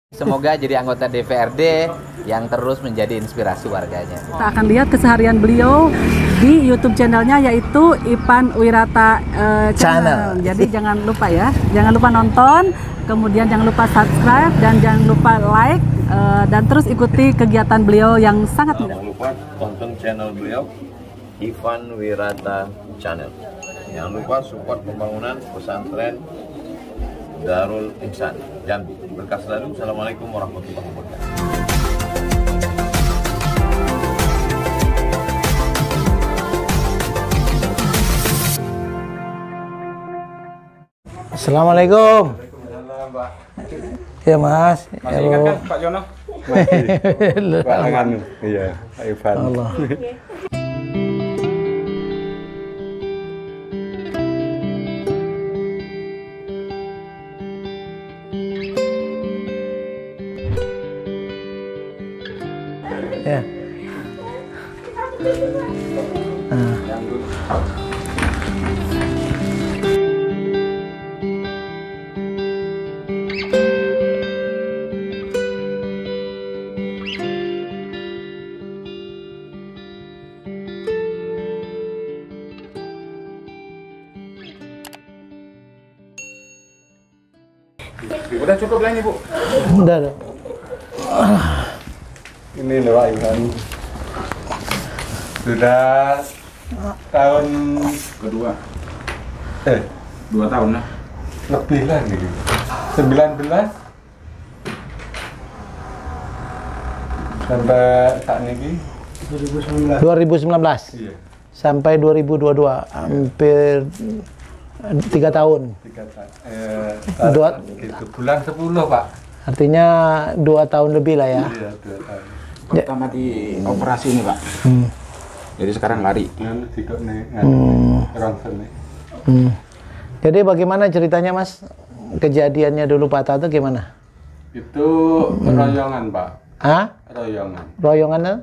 Semoga jadi anggota DPRD yang terus menjadi inspirasi warganya. Kita akan lihat keseharian beliau di YouTube channelnya, yaitu Ipan Wirata Channel. Jadi jangan lupa ya, jangan lupa nonton, kemudian jangan lupa subscribe dan jangan lupa like, dan terus ikuti kegiatan beliau yang sangat mudah. Jangan lupa tonton channel beliau, Ipan Wirata Channel. Jangan lupa support pembangunan pesantren Darul Ihsan Jambi. Berkah selalu. Assalamualaikum warahmatullahi wabarakatuh. Assalamualaikum. Ya Mas. Masih ingat kan Pak Jono? Pak Anganu. Iya, Pak Ivan. Allah. Ya. Udah cukup lah ini, Bu. Udah. Ini loh Pak Ivan. Sudah tahun kedua. 2 tahun lah. Lebih lagi. 19 sampai saat ini 2019 iya, sampai 2022, hampir 3 tahun. 3 tahun. Gitu, bulan 10 Pak. Artinya 2 tahun lebih lah ya. Iya, 2 tahun. Pertama di operasi ini Pak. Jadi sekarang lari. Nganu dikok nih, rongsen nih. Jadi bagaimana ceritanya Mas? Kejadiannya dulu patah itu gimana? Itu royongan Pak. Hah? Royongan. Royongan itu?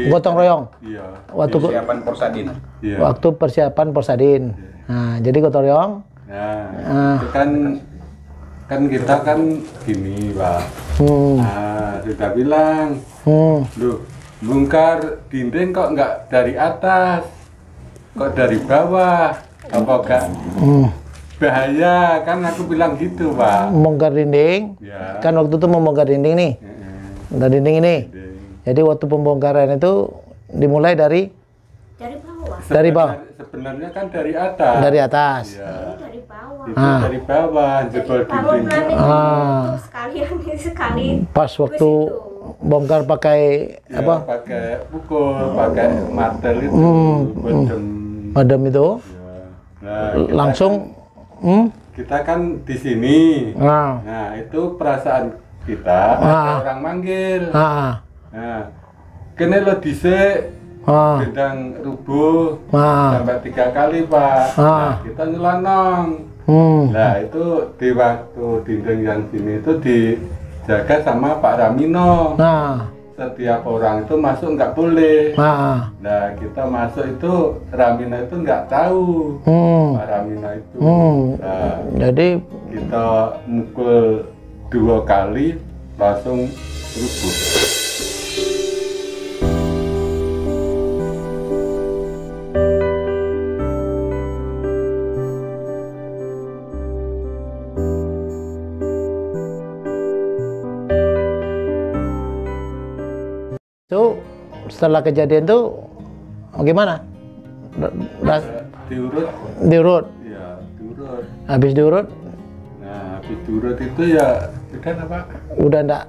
Gotong royong? Iya. Waktu Persiapan Porsadin. Iya. waktu persiapan Porsadin. Nah, jadi gotong royong. Nah, itu kan kita kan gini Pak. Nah, sudah bilang, loh, bongkar dinding kok nggak dari atas, kok dari bawah, apa enggak bahaya? Kan aku bilang gitu Pak. Membongkar dinding. Ya. Kan waktu itu membongkar dinding nih. Bongkar dinding ini. Jadi waktu pembongkaran itu dimulai dari bawah. Sebenarnya kan dari atas. Dari atas. Ya. Dari bawah. Itu dari bawah, jebol dinding. Sekali. Pas waktu bongkar pakai Ya, apa? pakai pukul, pakai martel itu, bodem. Madam itu Ya. Nah, langsung kita kan di sini. Nah, itu perasaan kita, ada orang manggil. Nah, kene lo dhisik bidang rubuh sampai 3 kali Pak. Nah, kita nyelanong. Nah, itu di waktu dinding yang sini itu dijaga sama Pak Ramino. Setiap orang itu masuk nggak boleh. Nah, kita masuk itu Ramino itu nggak tahu. Pak Ramino itu. Nah, jadi kita mukul 2 kali langsung rubuh. itu setelah kejadian itu gimana? Diurut. Diurut. Iya, diurut. Habis diurut? Nah, habis diurut itu ya udah apa? Udah enggak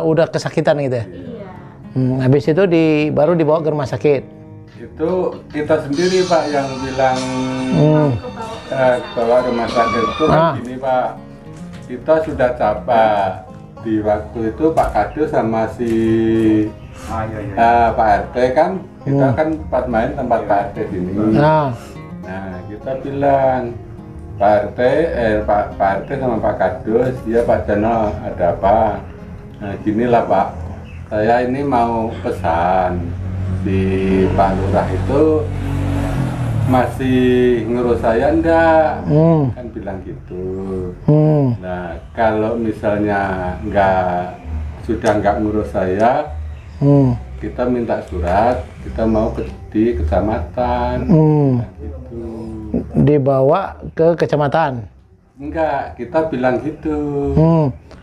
udah kesakitan gitu ya? Iya. Habis itu baru dibawa ke rumah sakit. Itu kita sendiri Pak yang bilang bawa ke rumah sakit itu gini Pak, kita sudah capek. Di waktu itu Pak Kado sama si Pak RT kan, kita kan pas main tempat Pak RT sini. Nah, kita bilang Pak RT sama Pak Kado, dia Pak Jono ada apa? Nah, ginilah Pak, saya ini mau pesan di Pak Lurah itu masih ngurus saya enggak, kan bilang gitu. Nah kalau misalnya sudah nggak ngurus saya, kita minta surat, kita mau di kecamatan, gitu. Dibawa ke kecamatan? Enggak, kita bilang gitu.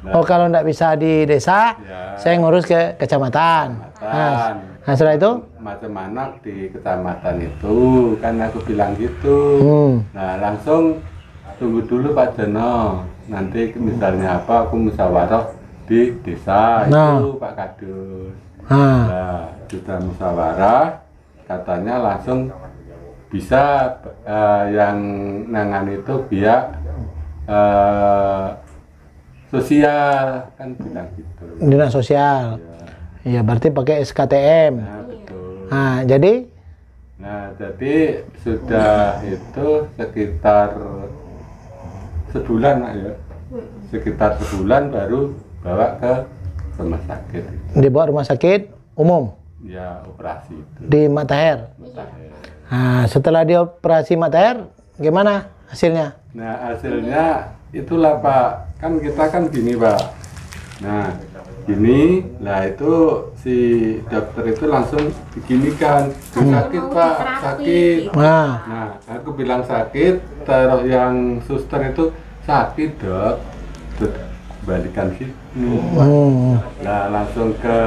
Oh kalau nggak bisa di desa, ya, saya ngurus ke kecamatan. Nah setelah itu? Macam mana di kecamatan itu, kan aku bilang gitu. Nah langsung tunggu dulu Pak Jono, nanti misalnya apa aku musyawarah di desa itu Pak Kadus. Nah sudah musyawarah, katanya langsung bisa yang nangan itu pihak sosial, kan bilang gitu. Dinas sosial. Iya, berarti pakai SKTM. Nah, betul. Nah, jadi sudah itu sekitar sebulan ya. Sekitar sebulan baru bawa ke rumah sakit. Dibawa rumah sakit umum? Ya, operasi itu. Di Matahir? Matahir. Nah, setelah dioperasi Matahir, gimana hasilnya? Nah, hasilnya itulah Pak, kan kita kan gini Pak. Nah, gini, lah itu si dokter itu langsung beginikan, sakit Pak, sakit. Nah, aku bilang sakit, taruh yang suster itu sakit Dok, balikan sih. Nah, langsung ke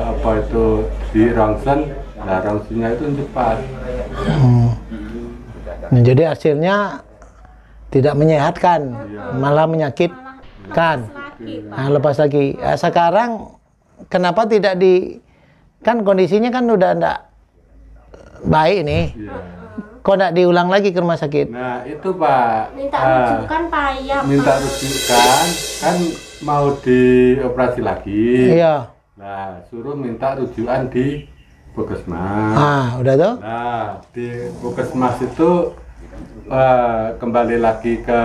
apa itu di rongsen, nah rongsennya itu cepat. Nah, jadi hasilnya tidak menyehatkan, malah menyakitkan. Nah, lepas lagi. Sekarang kenapa tidak kan kondisinya kan udah enggak baik nih. Kok enggak diulang lagi ke rumah sakit? Nah, itu Pak. Minta rujukan Pak ya. Minta rujukan, kan mau dioperasi lagi. Iya. Nah, suruh minta rujukan di Puskesmas. Udah tuh? Nah, di Puskesmas itu kembali lagi ke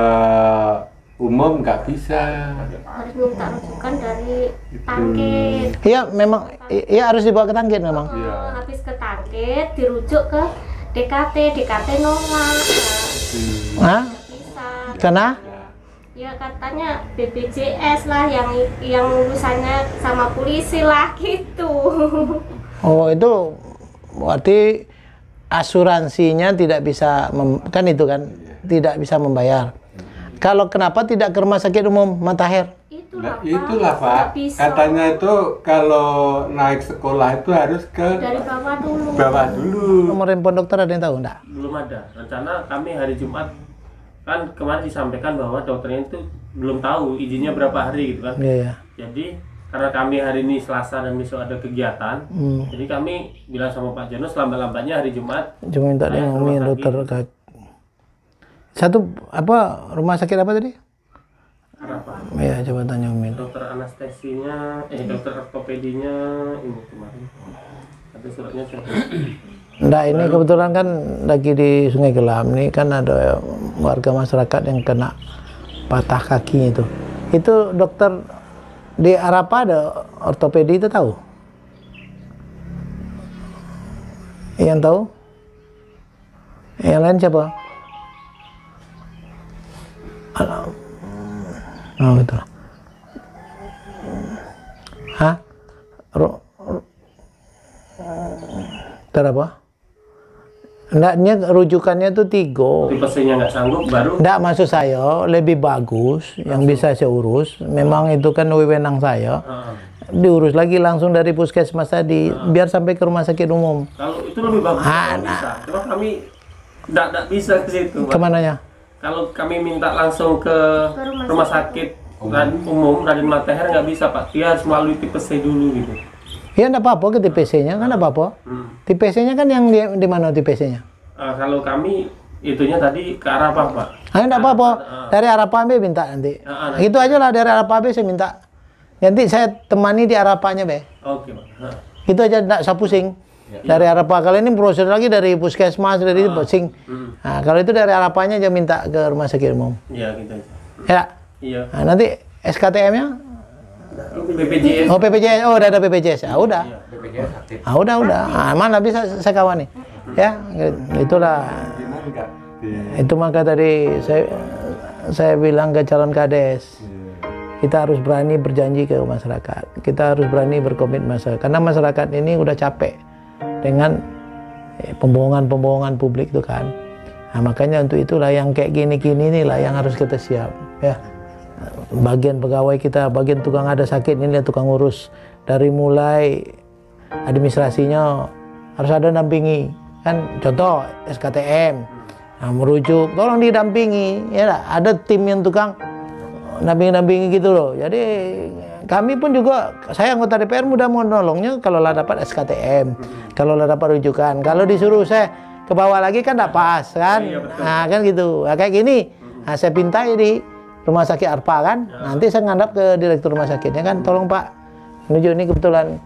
umum nggak bisa. Harus minta rujukan dari Tangkit. Iya, memang iya harus dibawa ke Tangkit memang. Habis ke Tangkit dirujuk ke DKT nolak. Hah? Bisa. Karena? Ya katanya BPJS lah yang urusannya sama polisi lah gitu. Oh, itu berarti asuransinya tidak bisa kan itu kan tidak bisa membayar. Kalau kenapa tidak ke rumah sakit umum Matahir? Itulah Pak. Katanya itu kalau naik sekolah itu harus ke dari bawah dulu. Bawah dulu. Nomor handphone dokter ada yang tahu enggak? Belum ada. Rencana kami hari Jumat kan kemarin disampaikan bahwa dokternya itu belum tahu izinnya berapa hari gitu kan. Iya. Jadi karena kami hari ini Selasa dan besok ada kegiatan, jadi kami bilang sama Pak Jono selambat-lambatnya hari Jumat. Cuma minta dia ngomongin dokter satu apa rumah sakit apa tadi? Arafah. Iya, coba tanya Umi. Dokter anestesinya, dokter ortopedinya ini kemarin. Ada suratnya saya. Nah, ini kebetulan kan lagi di Sungai Gelam nih kan ada warga masyarakat yang kena patah kakinya itu. Itu dokter di Arafah ada ortopedi itu tahu? Yang tahu? Yang lain siapa? Oh gitu. Hah? Apa? Enggaknya rujukannya tuh 3. Tipesnya nggak sanggup baru. Enggak, maksud saya lebih bagus yang bisa saya urus. Memang itu kan wewenang saya. Diurus lagi langsung dari puskesmas tadi, biar sampai ke rumah sakit umum. Kalau itu lebih bagus. Bisa. Cuma kami enggak bisa ke situ. Kemananya? Kalau kami minta langsung ke rumah sakit umum Raden Matahir nggak bisa Pak. Dia harus melalui TPC dulu gitu. Ya enggak apa-apa ke TPC-nya kan enggak apa-apa. TPC-nya kan yang di mana TPC-nya? Kalau kami itunya tadi ke Arafah Pak. Enggak apa-apa. Dari Arafah Be minta nanti. Itu aja lah, dari Arafah Be saya minta. Nanti saya temani di Arafahnya Be. Oke Pak. Itu aja enggak usah pusing. Dari Arafah, kali ini proses lagi dari puskesmas dari pusing. Nah, kalau itu dari Arafahnya aja minta ke rumah sakit umum. Iya gitu. Ya. Iya. Nah, nanti SKTM-nya? BPJS. Oh BPJS, oh udah ada BPJS. Ah udah. Ah udah. Ah, mana bisa saya kawani? Ya, itulah. Itu maka tadi saya bilang ke calon kades, kita harus berani berjanji ke masyarakat, kita harus berani berkomitmen masyarakat, karena masyarakat ini udah capek dengan pembohongan publik itu kan. Nah, makanya untuk itulah yang kayak gini-gini inilah yang harus kita siap ya. Bagian pegawai kita, bagian tukang ada sakit ini tukang urus, dari mulai administrasinya harus ada dampingi kan, contoh SKTM, nah, merujuk tolong didampingi ya, ada tim yang tukang dampingi gitu loh. Jadi kami pun juga, saya anggota DPR mudah mau nolongnya kalau lah dapat SKTM, kalau lah dapat rujukan. Kalau disuruh saya ke bawah lagi kan tidak pas kan. Nah kan gitu. Nah, kayak gini, nah, saya pintai di rumah sakit ARPA kan, nanti saya ngadap ke direktur rumah sakitnya kan, tolong Pak, menuju ini kebetulan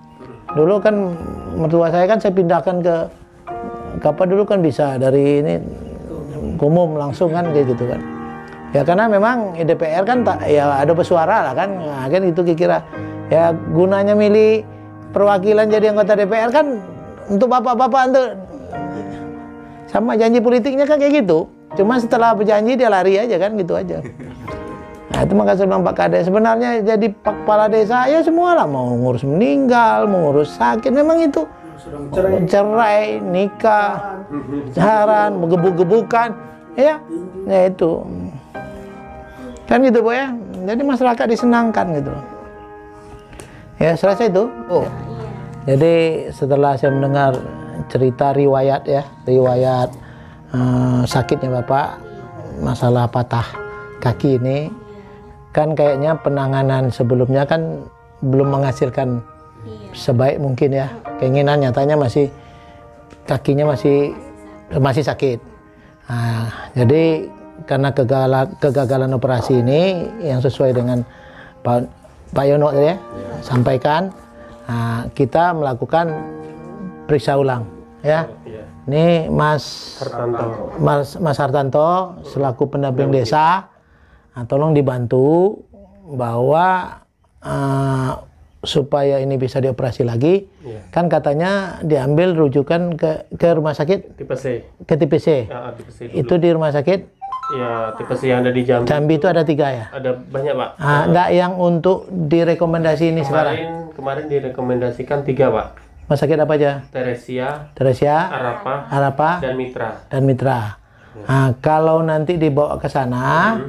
dulu kan mertua saya kan saya pindahkan ke apa dulu kan bisa dari ini umum langsung kan kayak gitu kan. Ya karena memang DPR kan tak, ya ada bersuara lah kan, nah, kan itu kira ya gunanya milih perwakilan jadi anggota DPR kan untuk bapak-bapak, untuk sama janji politiknya kan kayak gitu. Cuma setelah berjanji dia lari aja kan gitu aja. Nah itu makanya saya bilang Pak Kades, sebenarnya jadi kepala desa ya semua lah, mau ngurus meninggal, mau ngurus sakit, memang itu cerai, nikah, jaran, gebuk-gebukan, ya, ya itu. Kan gitu Bu ya, jadi masyarakat disenangkan gitu. Ya selesai itu. Oh. Jadi setelah saya mendengar cerita riwayat ya, riwayat sakitnya Bapak, masalah patah kaki ini, kan kayaknya penanganan sebelumnya kan belum menghasilkan sebaik mungkin ya. Keinginan nyatanya masih kakinya masih sakit. Nah, jadi karena kegagalan operasi ini yang sesuai dengan Pak Yono ya, sampaikan, nah, kita melakukan periksa ulang ya. Ini Mas Hartanto selaku pendamping desa, nah, tolong dibantu bahwa supaya ini bisa dioperasi lagi, kan katanya diambil rujukan ke rumah sakit tipe C. Ke tipe C. Itu di rumah sakit ya, tipe C yang ada di Jambi. Jambi itu ada 3 ya? Ada banyak Pak. Enggak yang untuk direkomendasi ini sekarang? Kemarin direkomendasikan 3 Pak. Rumah sakit apa aja? Teresia, Arapa, dan Mitra. Nah, kalau nanti dibawa ke sana,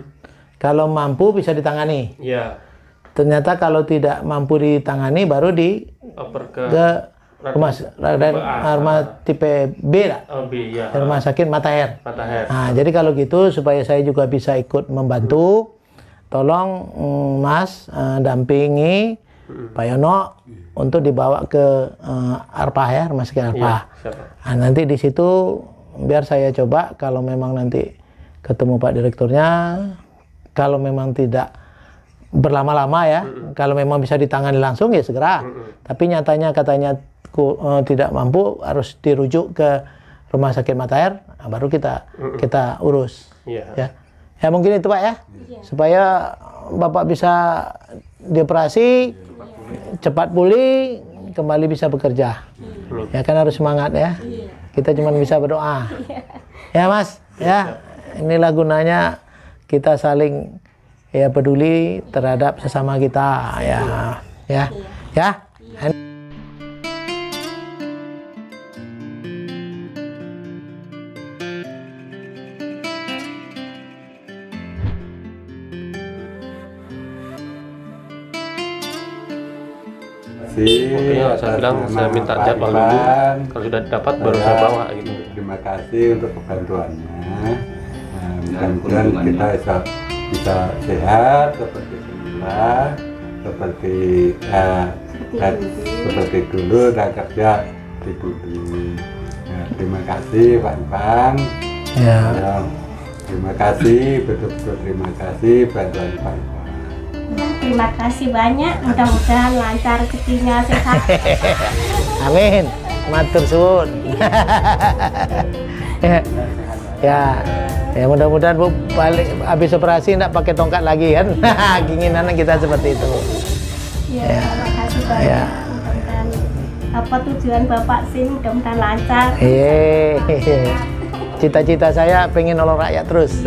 kalau mampu bisa ditangani. Iya. Ternyata kalau tidak mampu ditangani baru dioper ke rumah tipe B lah. Oh, B, ya. Rumah sakit Mataher. Nah, jadi kalau gitu supaya saya juga bisa ikut membantu, tolong Mas dampingi Pak Yono untuk dibawa ke ARPA ya, rumah sakit ARPA. Ya, nah, nanti di situ biar saya coba kalau memang nanti ketemu Pak Direkturnya, kalau memang tidak berlama-lama ya, kalau memang bisa ditangani langsung ya segera. Tapi nyatanya katanya tidak mampu, harus dirujuk ke rumah sakit Mataher, nah, baru kita urus. Ya mungkin itu Pak ya, supaya Bapak bisa dioperasi cepat pulih, kembali bisa bekerja. Ya kan harus semangat ya. Kita cuma bisa berdoa. Ya Mas, ya inilah gunanya kita saling ya peduli terhadap sesama kita ya. Pokoknya saya bilang saya minta jadwal dulu, kalau sudah dapat baru saya bawa gitu. Terima kasih untuk kebantuannya. Mudah-mudahan kita bisa sehat seperti semula, seperti dulu dan kerja di dulu. Terima kasih Pak Ipang. Terima kasih, betul-betul terima kasih bantuan Pak Ipang. Terima kasih banyak, mudah-mudahan lancar rezekinya, sehat. Amin, matur suwun. Ya mudah-mudahan Bu balik habis operasi enggak pakai tongkat lagi kan. Keinginan kita seperti itu. Ya, terima kasih banyak. apa tujuan Bapak sih, mudah-mudahan lancar. Cita-cita saya pengen nolong rakyat terus.